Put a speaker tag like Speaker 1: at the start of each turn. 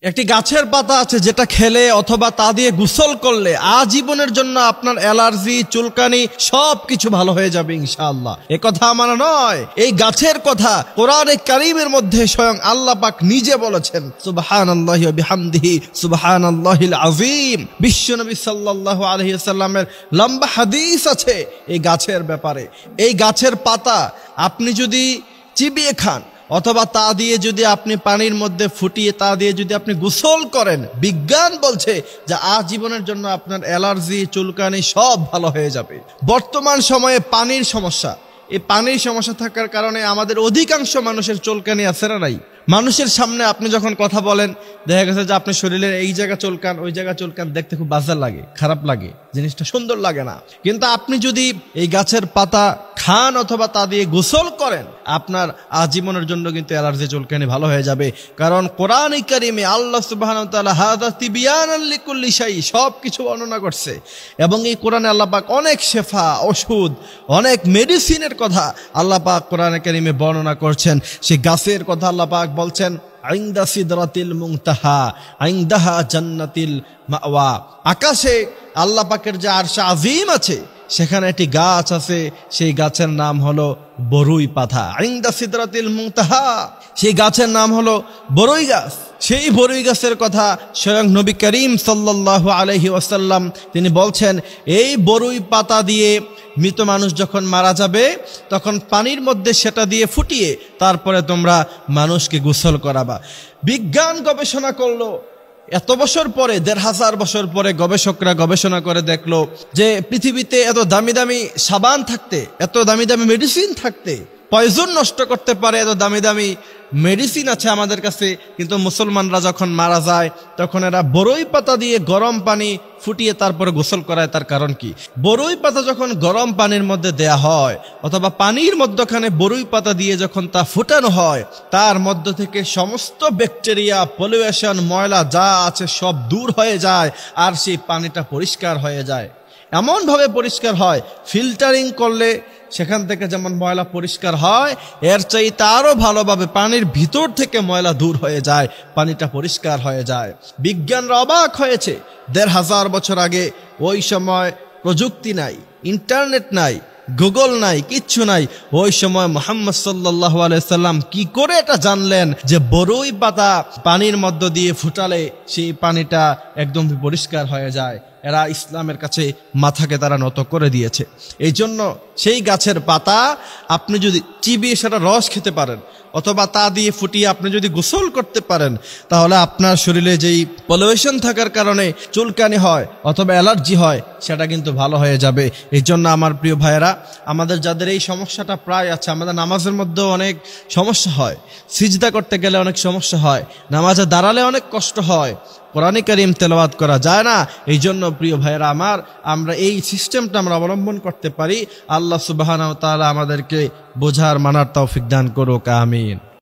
Speaker 1: একটি গাছের পাতা আছে যেটা খেলে অথবা তা দিয়ে গোসল করলে আজীবনের জন্য আপনার অ্যালার্জি, চুলকানি সবকিছু ভালো হয়ে যাবে ইনশাআল্লাহ। এ কথা আমার নয়, এই গাছের কথা কোরআনে কারীমের মধ্যে স্বয়ং আল্লাহ পাক নিজে বলেছেন। সুবহানাল্লাহি ওয়া বিহামদিহি সুবহানাল্লাহিল আযীম। বিশ্বনবী সাল্লাল্লাহু আলাইহি ওয়াসাল্লামের লম্বা হাদিস আছে এই গাছের ব্যাপারে। এই গাছের পাতা আপনি যদি চিবিয়ে খান অথবা তা দিয়ে যদি আপনি পানির মধ্যে ফুটিয়ে তা দিয়ে যদি আপনি গোসল করেন, বিজ্ঞান বলছে যে আজীবনের জন্য আপনার অ্যালার্জি, চুলকানি সব ভালো হয়ে যাবে। বর্তমান সময়ে পানির সমস্যা, এই পানির সমস্যা থাকার কারণে আমাদের অধিকাংশ মানুষের চুলকানি আছে না নাই? মানুষের সামনে আপনি যখন কথা বলেন দেখা গেছে যে আপনি শরীরের এই জায়গা চুলকান, ওই জায়গা চুলকান, দেখতে খুব বাজে লাগে, খারাপ লাগে, জিনিসটা সুন্দর লাগে না। কিন্তু আপনি যদি এই গাছের পাতা খান অথবা তা দিয়ে গোসল করেন, আপনার আজীবনের জন্য কিন্তু অ্যালার্জি, চুলকানি ভালো হয়ে যাবে। কারণ কোরআনে কারীমে আল্লাহ সুবহানাহু ওয়া তাআলা হাযা তিবয়ানান লিকুল্লি শাই সবকিছু বর্ণনা করছে। এবং এই কোরআনে আল্লাহ পাক অনেক শেফা, ওষুধ, অনেক মেডিসিনের কথা আল্লাহ পাক কোরআনে কারীমে বর্ণনা করছেন। সেই গাছের কথা আল্লাহ পাক বলছেন ইনদা সিদরাতিল মুনতাহা ইনদাহা জান্নাতিল মাওয়া। আকাশে আল্লাহ পাকের যে আরশ আজিম আছে সেখানে একটি গাছ আছে, সেই গাছের নাম হলো বরুই পাতা। ইনদা সিদরাতিল মুনতাহা, সেই গাছের নাম হলো বরুই গাছ। সেই বরুই গাছের কথা স্বয়ং নবী করিম সাল্লাল্লাহু আলাইহি ওয়াসাল্লাম তিনি বলছেন, এই বরুই পাতা দিয়ে মৃত মানুষ যখন মারা যাবে তখন পানির মধ্যে সেটা দিয়ে ফুটিয়ে তারপরে তোমরা মানুষকে গোসল করাবা। বিজ্ঞান গবেষণা করলো, এত বছর পরে, ১৫০০ বছর পরে গবেষকরা গবেষণা করে দেখলো যে পৃথিবীতে এত দামি দামি সাবান থাকতে, এত দামি দামি মেডিসিন থাকতে, পয়জন নষ্ট করতে পারে এত দামি দামি মেডিসিন আছে আমাদের কাছে, কিন্তু মুসলমানরা যখন মারা যায় তখন এরা বরই পাতা দিয়ে গরম পানি ফুটিয়ে তারপরে গোসল করায়। তার কারণ কি? বরই পাতা যখন গরম পানির মধ্যে দেয়া হয় অথবা পানির মধ্যখানে বরই পাতা দিয়ে যখন তা ফুটানো হয়, তার মধ্য থেকে সমস্ত ব্যাকটেরিয়া, পলিউশন, ময়লা যা আছে সব দূর হয়ে যায় আর সেই পানিটা পরিষ্কার হয়ে যায়। এমনভাবে পরিষ্কার হয়, ফিল্টারিং করলে সেখান থেকে যেমন ময়লা পরিষ্কার হয়, এর চাইতে আরো ভালোভাবে পানির ভিতর থেকে ময়লা দূর হয়ে যায়, পানিটা পরিষ্কার হয়ে যায়। বিজ্ঞানরা অবাক হয়েছে, ১৫০০ বছর আগে ওই সময় প্রযুক্তি নাই, ইন্টারনেট নাই, গুগল নাই, কিচ্ছু নাই। ওই সময় মুহাম্মদ সাল্লাল্লাহু আলাইহি সাল্লাম কি করে এটা জানলেন যে বরই পাতা পানির মধ্য দিয়ে ফুটালে সেই পানিটা একদম পরিষ্কার হয়ে যায়? এরা ইসলামের কাছে মাথাকে তারা নত করে দিয়েছে। এই জন্য সেই গাছের পাতা আপনি যদি চিবিয়ে সেটা রস খেতে পারেন অথবা তা দিয়ে ফুটিয়ে আপনি যদি গোসল করতে পারেন, তাহলে আপনার শরীরে যেই পলিউশন থাকার কারণে চুলকানি হয় অথবা অ্যালার্জি হয় সেটা কিন্তু ভালো হয়ে যাবে। এই জন্য আমার প্রিয় ভাইয়েরা, আমাদের যাদের এই সমস্যাটা প্রায় আছে, আমাদের নামাজের মধ্যেও অনেক সমস্যা হয়, সিজদা করতে গেলে অনেক সমস্যা হয়, নামাজে দাঁড়ালে অনেক কষ্ট হয়, কোরআনে কারীম তেলাওয়াত করা যায় না। এই জন্য প্রিয় ভাইয়েরা আমার, আমরা এই সিস্টেমটা আমরা অবলম্বন করতে পারি। আল্লাহ সুবহানাহু ওয়া তাআলা আমাদেরকে বোঝার, মানার তৌফিক দান করুক। আমিন।